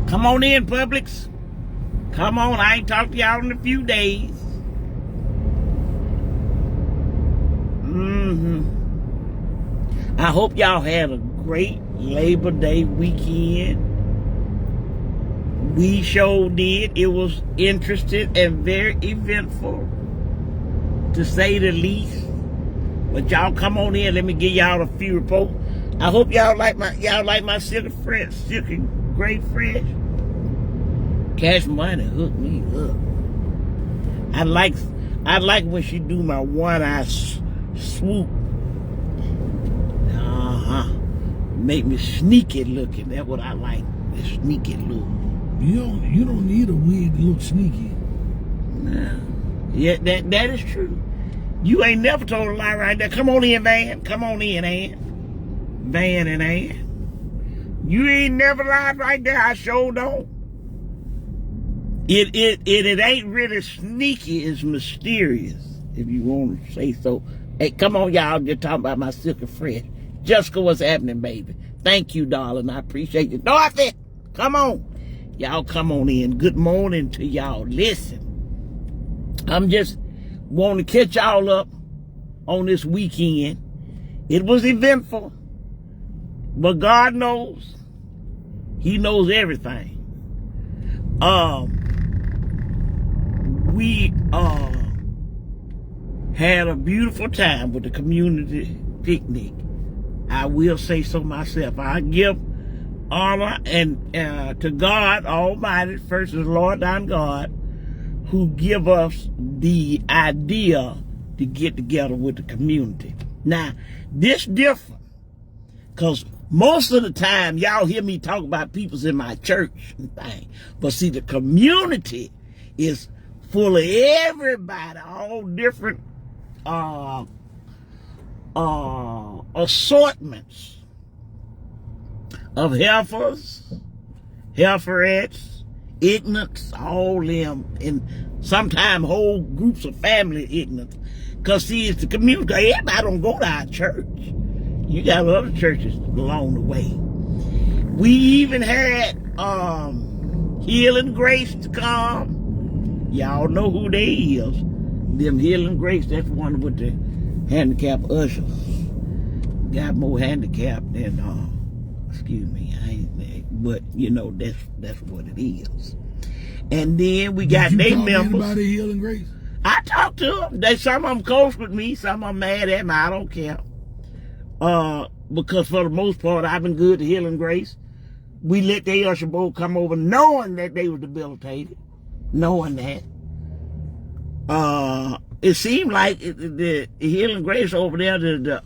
Come on in, Publix. Come on, I ain't talked to y'all in a few days. I hope y'all had a great Labor Day weekend. We sure did. It was interesting and very eventful, to say the least. But y'all come on in. Let me give y'all a few reports. I hope y'all like my silky great fresh. Cash Money hooked me up. I like when she do my one-eye swoop. Make me sneaky looking. That's what I like. The sneaky look. You don't need a wig to look sneaky. Nah. Yeah, that is true. You ain't never told a lie right there. Come on in, Van. Come on in, Ann. Van and Ann. You ain't never lied right there. I sure don't. It ain't really sneaky. It's mysterious, if you want to say so. Hey, come on, y'all. Just talking about my silky fresh. Jessica, what's happening, baby? Thank you, darling. I appreciate you. Dorothy, come on. Y'all come on in. Good morning to y'all. Listen, I'm just wanting to catch y'all up on this weekend. It was eventful, but God knows. He knows everything. We had a beautiful time with the community picnic. I will say so myself. I give honor and to God Almighty, first is Lord our God, who give us the idea to get together with the community. Now, this different, because most of the time y'all hear me talk about people's in my church and things, but see, the community is full of everybody, all different assortments of heifers, heiferettes, ignorance, all them, and sometimes whole groups of family ignorance. Because see, it's the community. Everybody don't go to our church. You got other churches along the way. We even had Healing Grace to come. Y'all know who they is. Them Healing Grace, that's one with the handicap ushers. Got more handicap than excuse me, but you know that's what it is. And then we got they members. Anybody Healing Grace? I talked to them. Some of them close with me, some of them mad at me. I don't care. Because for the most part, I've been good to Healing Grace. We let the usher board come over knowing that they were debilitated. Knowing that. It seemed like the Healing Grace over there, the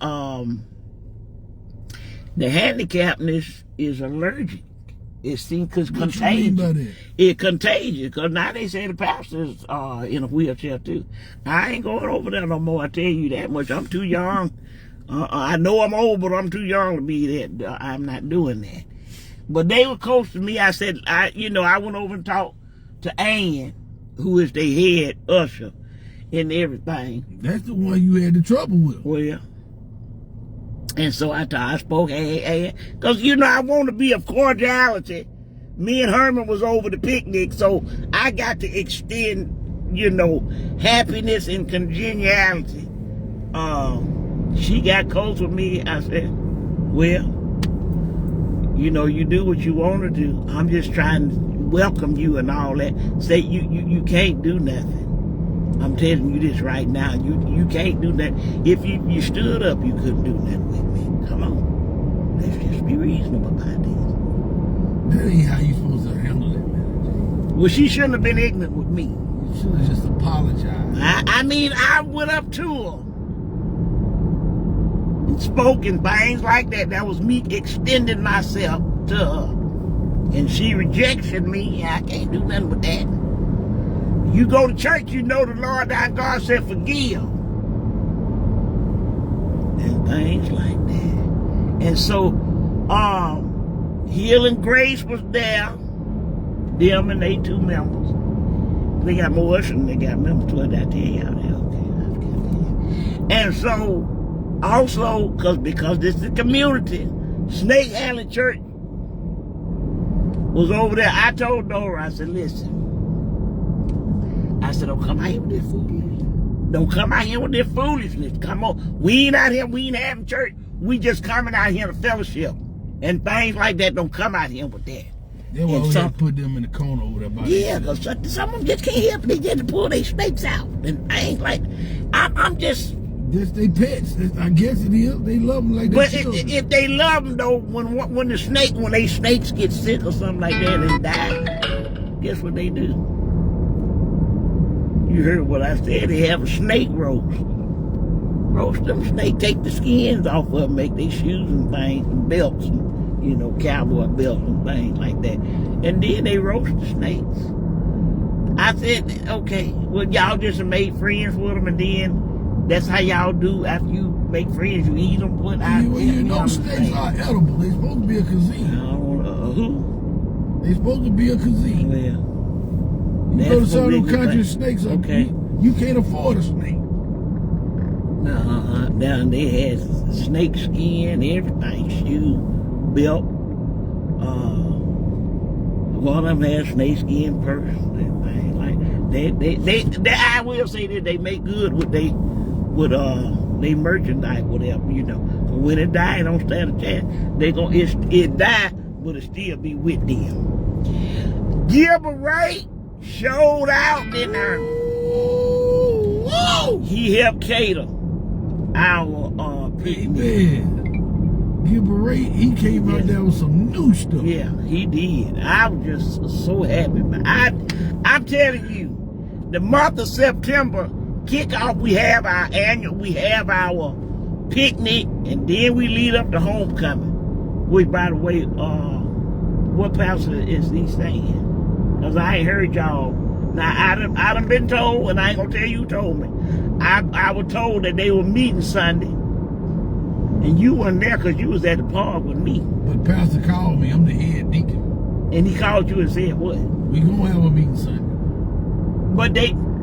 handicappedness is allergic. It seems because contagious. It's contagious. Because now they say the pastor's in a wheelchair too. I ain't going over there no more. I tell you that much. I'm too young. I know I'm old, but I'm too young to be that. I'm not doing that. But they were close to me. I said, I went over and talked to Ann, who is their head usher and everything. That's the one you had the trouble with. Well, and so I spoke, hey, because, I want to be of cordiality. Me and Herman was over the picnic, so I got to extend, happiness and congeniality. She got close with me. I said, well, you do what you want to do. I'm just trying to welcome you and all that. Say you can't do nothing. I'm telling you this right now. You can't do that. If you stood up, you couldn't do nothing with me. Come on. Let's just be reasonable about this. That ain't how you supposed to handle it, man. Well, she shouldn't have been ignorant with me. You should have just apologized. I went up to her and spoke and things like that. That was me extending myself to her. And she rejected me. I can't do nothing with that. You go to church, the Lord our God said forgive. And things like that. And so, Healing Grace was there. Them and they 2 members. They got more ushers than they got members. What did I tell y'all? Okay. And so, also, because this is the community, Snake Alley Church was over there. I told Dora, I said, listen. I said, don't come out here with this foolishness. Don't come out here with this foolishness. Come on. We ain't out here. We ain't having church. We just coming out here to fellowship. And things like that. Don't come out here with that. That's why we gotta put them in the corner over there by because some of them just can't help it. They just pull their snakes out. And things like I'm just... That's their pets. I guess it is. They love them like that. But if they love them, though, when they snakes get sick or something like that and die, guess what they do? You heard what I said. They have a snake roast. Roast them snakes, take the skins off of them, make their shoes and things and belts and, cowboy belts and things like that. And then they roast the snakes. I said, okay, well, y'all just made friends with them, and then that's how y'all do after you make friends. You eat them, put out. Snakes are edible. They're supposed to be a cuisine. Who? They're supposed to be a cuisine. Well, you go to some of those country snakes, okay. You can't afford a snake. Down they had snake skin, everything, shoe, belt. One of them had snake skin purse, and things like they. I will say that they make good with they merchandise, whatever, But when it die, it don't stand a chance. They gonna it die, but it still be with them. Gilbert Ray showed out, didn't he helped cater our picnic. Gilbert Ray, he came out there with some new stuff. Yeah, he did. I was just so happy. But I'm telling you, the month of September kickoff, we have our picnic, and then we lead up to homecoming. Which, by the way, what pastor is he saying? Because I ain't heard y'all. Now, I done been told, and I ain't gonna tell you who told me. I was told that they were meeting Sunday. And you weren't there because you was at the park with me. But Pastor called me. I'm the head deacon. And he called you and said what? We gonna have a meeting Sunday. But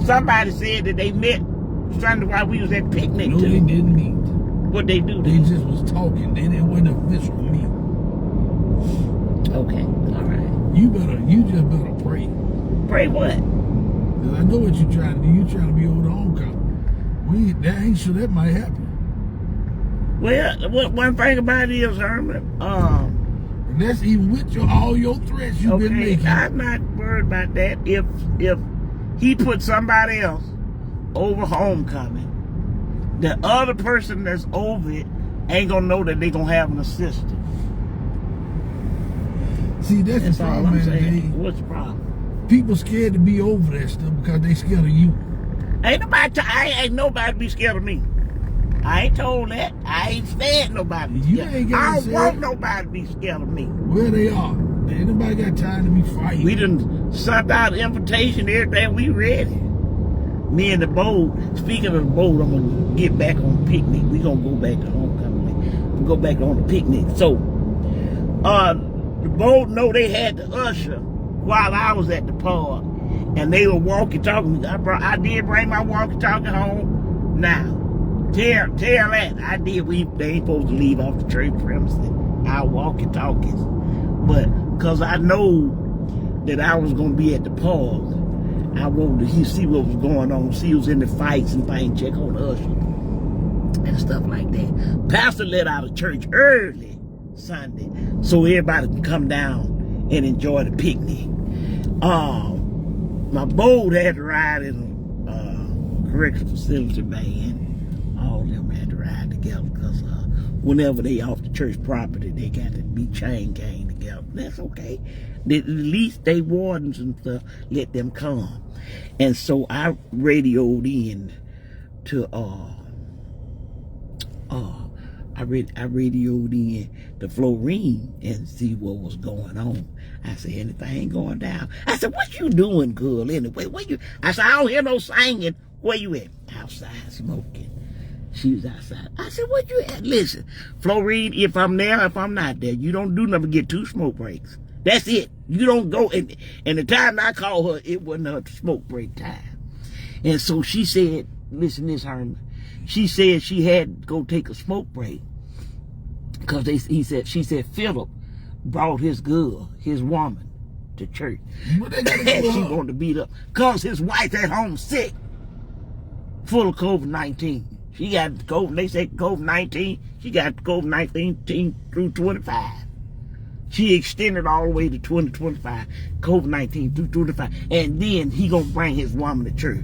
somebody said that they met Sunday while we was at picnic. No, they didn't meet. What they do? They just was talking. It wasn't an official meeting. Okay, all right. You just better pray. Pray what? Because I know what you're trying to do. You're trying to be over the homecoming. That ain't sure that might happen. Well, one thing about it is, Herman, and that's even with all your threats you've been making. I'm not worried about that. If he put somebody else over homecoming, the other person that's over it ain't gonna know that they gonna have an assistant. See, that's the all problem, I'm saying. man. What's the problem? People scared to be over that stuff because they scared of you. Ain't nobody be scared of me. I ain't told that. I ain't scared nobody. I don't want nobody to be scared of me. Well, they are. Ain't nobody got time to be fighting. We done sent out an invitation, everything. We ready. Me and the boat. Speaking of the boat, I'm gonna get back on the picnic. We gonna go back to homecoming. We go back on the picnic. So, the boat know they had the usher while I was at the park, and they were walkie-talking. I did bring my walkie-talkie home. Now. Tell that I did. They ain't supposed to leave off the church premises. Our walkie-talkies, but because I know that I was gonna be at the park, I wanted to see what was going on. See who's in the fights and things. Check on the usher and stuff like that. Pastor let out of church early Sunday, so everybody can come down and enjoy the picnic. My boat had to ride in a correctional facility van. All of them had to ride together because whenever they off the church property, they got to be chain gang together. That's okay. At least they wardens and stuff let them come. And so I radioed in to I radioed in to Florine and see what was going on. I said, anything going down? I said, what you doing, girl, anyway? I said, I don't hear no singing. Where you at? Outside smoking. She was outside. I said, what you at? Listen, Florine, if I'm there, if I'm not there, you don't do nothing but get 2 smoke breaks. That's it. You don't go. And the time I called her, it wasn't her smoke break time. And so she said, listen, Miss Herman, she said she had to go take a smoke break because she said Philip brought his girl, his woman, to church. What they gotta And do she with her? wanted to beat up. Because his wife at home sick, full of COVID-19. She got COVID, they said COVID-19. She got COVID-19 through 25. She extended all the way to 2025. COVID-19 through 25. And then he gonna bring his woman to church.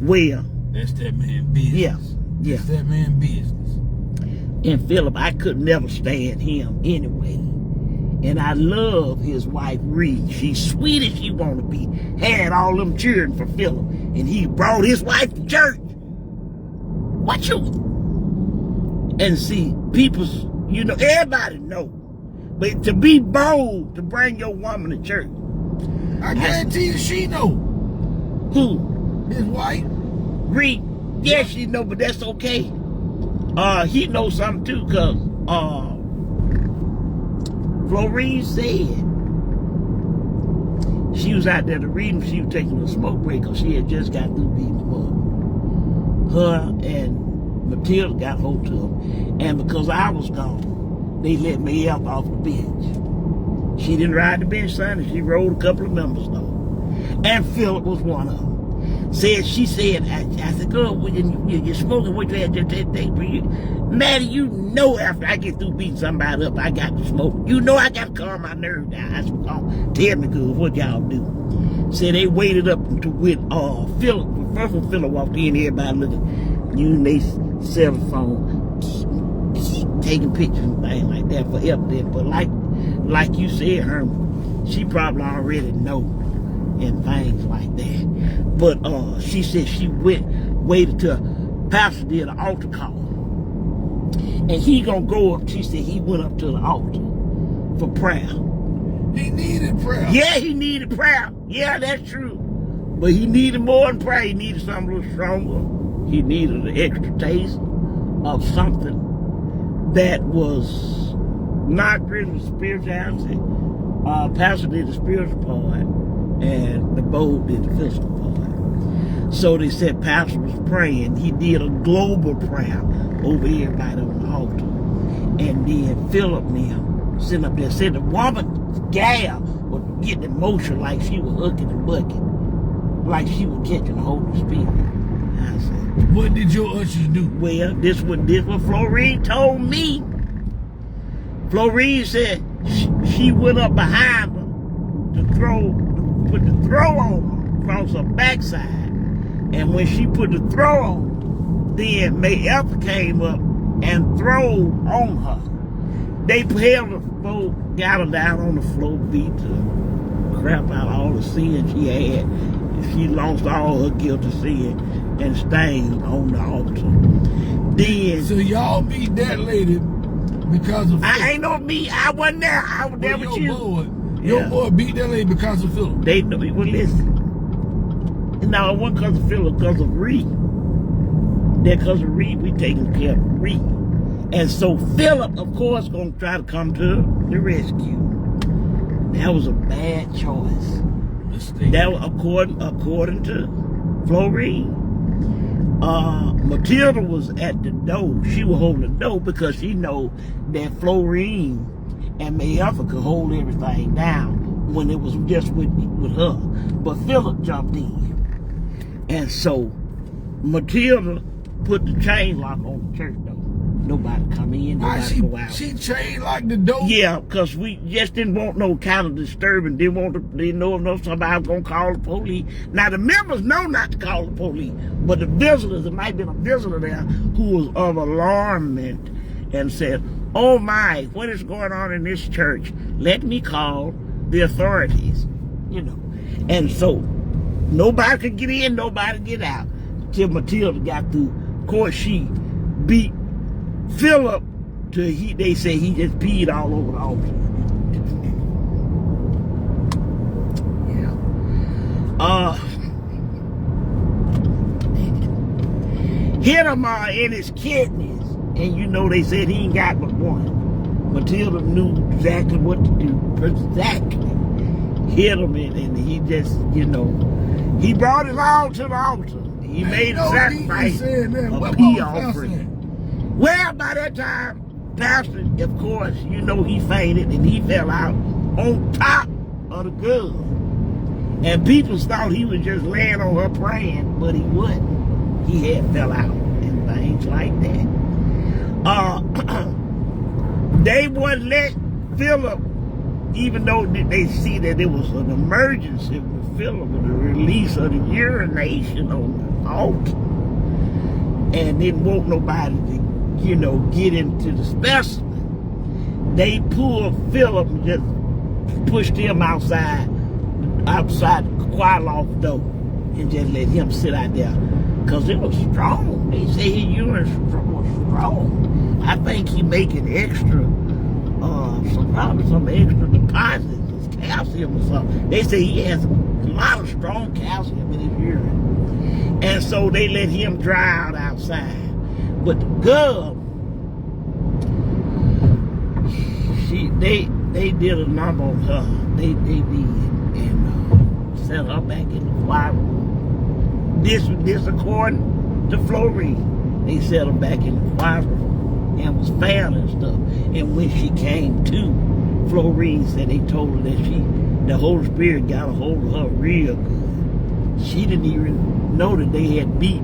Well, That's that man business. yeah. That's that man business. And Philip, I could never stand him anyway. And I love his wife, Reed. She's sweet as she want to be. Had all them cheering for Philip. And he brought his wife to church. What you? And see, people, you know, everybody know. But to be bold to bring your woman to church. I guarantee you she know. Who? His wife. Reed. Yeah, she know, but that's okay. He knows something too, cause Florine said she was out there to read him. She was taking a smoke break because she had just got through beating him up. Her and Matilda got hold of him, and because I was gone, they let me up off the bench. She didn't ride the bench Sunday. She rode a couple of members though, and Philip was one of them. She said, I said, girl, when you're smoking, what you had to take for you? Maddie, you know after I get through beating somebody up, I got to smoke. You know I got to calm my nerves down. I said, oh, tell me good, what y'all do? Said they waited up until with Philip. First when Philip walked in, everybody looking, using their cell phone, taking pictures and things like that for evidence. But like you said, Herman, she probably already know and things like that. But she said she waited till Pastor did an altar call. And he gonna go up, she said he went up to the altar for prayer. He needed prayer. Yeah, he needed prayer. Yeah, that's true. But he needed more than prayer. He needed something a little stronger. He needed an extra taste of something that was not really spirituality. Pastor did the spiritual part, and the bowl did the physical part. So they said Pastor was praying. He did a global prayer over everybody on the altar. And then Philip now sitting up there, said the woman, gal, was getting emotional like she was hooking and bucking, like she was catching the Holy Spirit. I said, what did your ushers do? well, this what Florine told me. Florine said she went up behind her to put the throw on her across her backside. And when she put the throw on, then May Elsa came up and throwed on her. They held her, got her down on the floor, beat the crap out of all the sin she had. She lost all her guilty sin and stained on the altar. Then, so y'all beat that lady because of Philip. I ain't no me. I wasn't there. I was there with you. Your boy beat that lady because of Philip. They know me. Well, listen. Now, it wasn't because of Philip, because of Reed. That because of Reed, we taking care of Reed. And so Philip, of course, gonna try to come to the rescue. That was a bad choice. Mistake. That was according to Florine. Matilda was at the door. She was holding the door because she know that Florine and Mayetha could hold everything down when it was just with her. But Philip jumped in. And so Matilda put the chain lock on the church door. Nobody come in, nobody go out. She chained like the door? Yeah, because we just didn't want no kind of disturbing. Didn't know if somebody was going to call the police. Now, the members know not to call the police, but the visitors, there might have been a visitor there who was of alarmment and said, oh my, what is going on in this church? Let me call the authorities, you know. And so, nobody could get in, nobody get out till Matilda got through. Of course, she beat Philip till they say he just peed all over the altar. Yeah. Hit him in his kidneys, and you know they said he ain't got but one. Matilda knew exactly what to do, exactly. Hit him and he just, you know, he brought it all to the altar. He made a sacrifice, a pee offering. Well, by that time, Pastor, of course, you know he fainted and he fell out on top of the girl. And people thought he was just laying on her praying, but he wasn't. He had fell out and things like that. They wouldn't let Philip, even though they see that it was an emergency with Philip with the release of the urination on the altar, and didn't want nobody to, get into the specimen. They pulled Philip and just pushed him outside the choir loft door and just let him sit out there. Because it was strong. They say his urine was strong. I think he making extra, probably some extra deposits of calcium or something. They say he has a lot of strong calcium in his urine. And so they let him dry out outside. But the girl, they did a number on her. They did, and set her back in the choir room. This according to Florine. They set her back in the choir room and was found and stuff. And when she came to, Florine said they told her that the Holy Spirit got a hold of her real good. She didn't even know that they had beat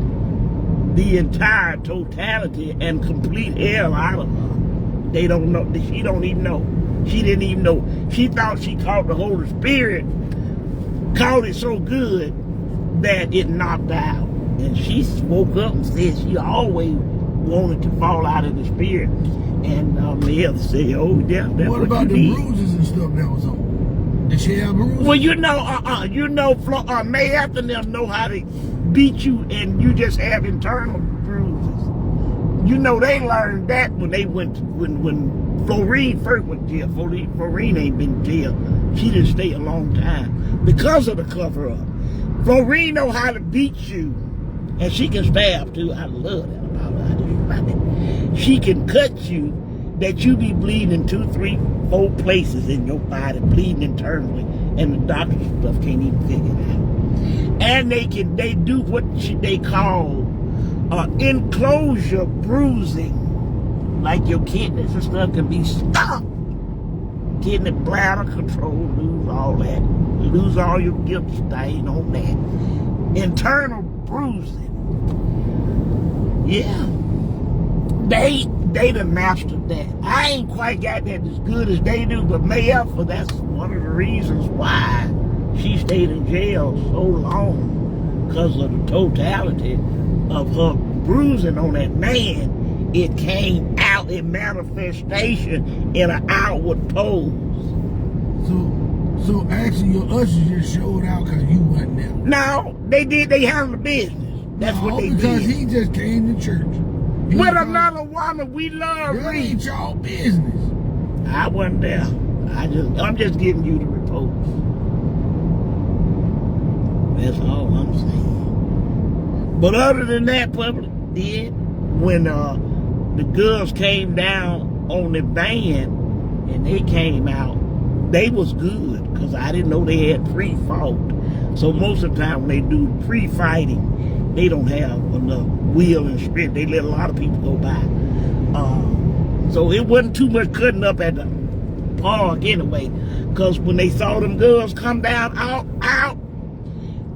the entire totality and complete hell out of her. They don't know. She don't even know. She didn't even know. She thought she caught the Holy Spirit, caught it so good that it knocked her out. And she woke up and said she always wanted to fall out of the Spirit. And Mel said, "Oh, yeah, that's what about the bruises and stuff that was on? Did she have bruises?" Well, May after them know how to beat you, and you just have internal bruises. They learned that when they went when Florine first went to jail. Florine ain't been in jail. She didn't stay a long time because of the cover-up. Florine know how to beat you, and she can stab too. I love that about her. I just love it. She can cut you that you be bleeding 2, 3, 4 places in your body, bleeding internally, and the doctors and stuff can't even figure it out. And they do what they call enclosure bruising, like your kidneys and stuff can be stopped. Kidney bladder control, lose all that, lose all your guilt stain on that. Internal bruising, yeah. They done mastered that. I ain't quite got that as good as they do, but Mayeffa, that's one of the reasons why she stayed in jail so long, because of the totality of her bruising on that man. It came out in manifestation in an outward pose. So actually your ushers just showed out because you wasn't there. No, they did. They handled the business. That's what they because did. He just came to church. With another woman, we love That Reed. ain't y'all business. I wasn't there. I'm just giving you the reports. That's all I'm saying. But other than that, public did when the girls came down on the van and they came out, they was good because I didn't know they had pre-fought. So most of the time when they do pre-fighting, they don't have enough will and strength. They let a lot of people go by. So it wasn't too much cutting up at the park anyway, because when they saw them girls come down out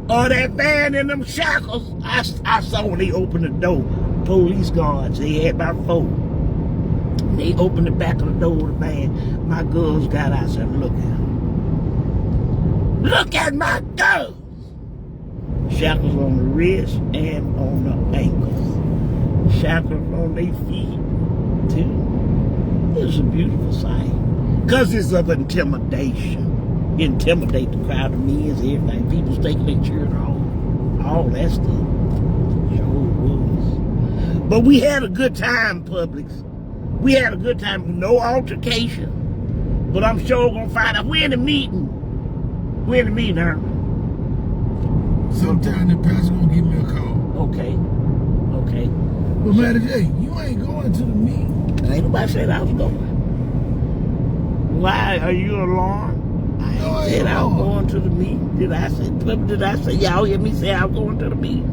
of that van in them shackles, I saw when they opened the door, police guards, they had about 4. They opened the back of the door of the van. My girls got out and said, "Look at them. Look at my girls." Shackles on the wrist and on the ankles. Shackles on their feet, too. It was a beautiful sight. Because it's of intimidation. Intimidate the crowd of men, everything. People taking their children off. All that stuff. Sure was. But we had a good time, Publix. We had a good time. No altercation. But I'm sure we're going to find out. We're in the meeting. We're in the meeting, Herman. Sometime the pastor gonna give me a call. Okay. But matter of fact, you ain't going to the meeting. Ain't nobody said I was going. Why are you alarmed? I ain't said I was going to the meeting. Did I say y'all hear me say I was going to the meeting?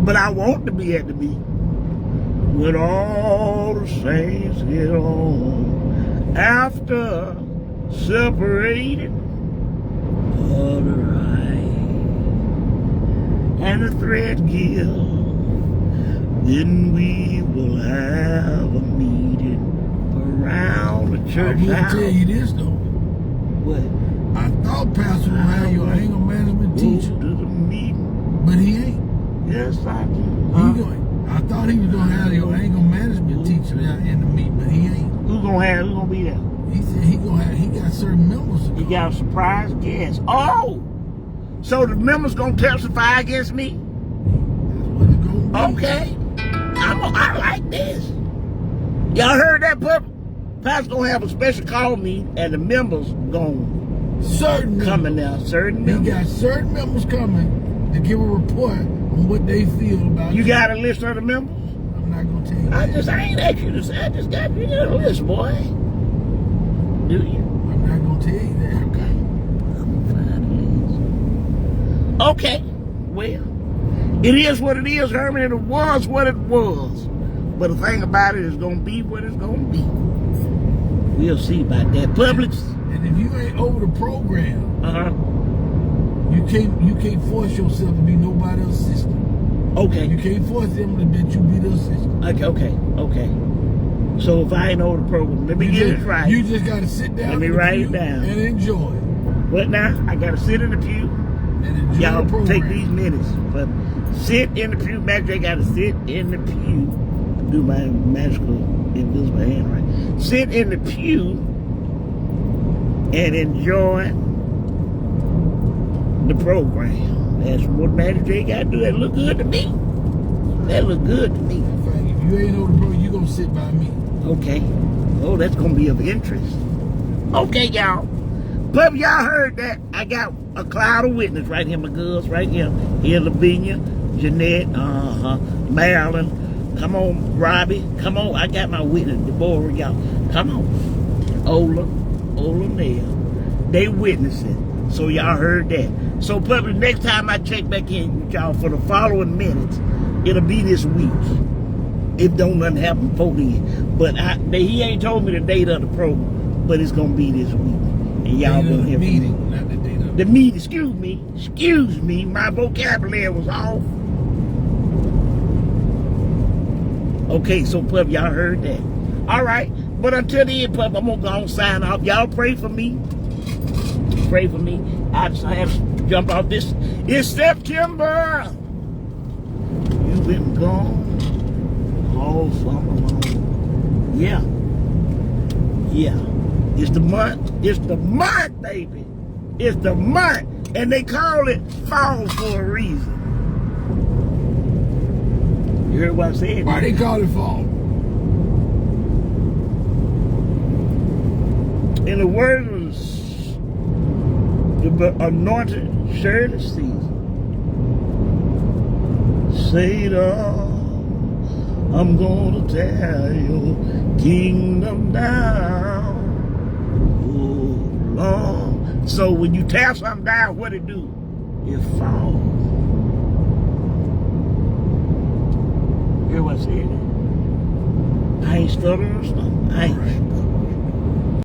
But I want to be at the meeting. When all the saints get on after separated for the right, and the thread give, then we will have a meeting around the I church will house. tell you this though. What? I thought Pastor would have your anger management Go teacher, to the meeting. but he ain't. Yes, I do. I thought he was gonna have your anger management teacher there in the meeting, but he ain't. Who gonna be there? He said he got certain members to He come. got a surprise guest. Oh! So the members gonna testify against me? That's what it's gonna be. Okay. I like this. Y'all heard that, pup? Pastor gonna have a special call meeting and the members gonna Certain come in members. there. Certain He members. got certain members coming to give a report on what they feel about You got a list of the members? I'm not gonna tell you that. I ain't asked you to say. I just got you a list, boy. Do you? I'm not gonna tell you that. Okay. I'm gonna find a list. Okay. Well, it is what it is, Herman, and it was what it was. But the thing about it is gonna be what it's gonna be. We'll see about that. Publix. And if you ain't over the program, Uh-huh. you can't force yourself to be nobody else's sister. Okay. You can't force them to let you be their sister. Okay. So if I ain't over the program, let me get it right. You just gotta sit down. Let me in the write it pew down. and enjoy it. What now? I gotta sit in the pew. And enjoy Y'all the program. take these minutes. But sit in the pew. Magic gotta sit in the pew. Do my magical invisible hand right. Sit in the pew and enjoy the program. That's what Magic J got to do. That look good to me. That look good to me. In fact, if you ain't over the program, you gonna sit by me. Okay. Oh, that's gonna be of interest. Okay, y'all. But y'all heard that. I got a cloud of witness right here, my girls, right here. Here, Lavinia, Jeanette, Marilyn. Come on, Robbie. Come on. I got my witness, Deborah, y'all. Come on. Ola Nell. They witnessing. So y'all heard that. So public, next time I check back in with y'all for the following minutes, it'll be this week. If don't nothing happen before then. But he ain't told me the date of the program, but it's gonna be this week. And y'all gonna hear from me. meeting, not the date of The meeting, excuse me, my vocabulary was off. Okay, so pup, y'all heard that. All right, but until then, pup, I'm gonna go and sign off. Y'all pray for me. Pray for me. I just have to jump off this. It's September. You've been gone all summer long. Yeah. It's the month. It's the month, baby. It's the month. And they call it fall for a reason. You heard what I said? Why they call it fall? In the words of the anointed Shirley season, Satan, I'm gonna tear your kingdom down. Oh Lord. So when you tear something down, what it do? It falls. Hear what I said? I ain't stuttering or something.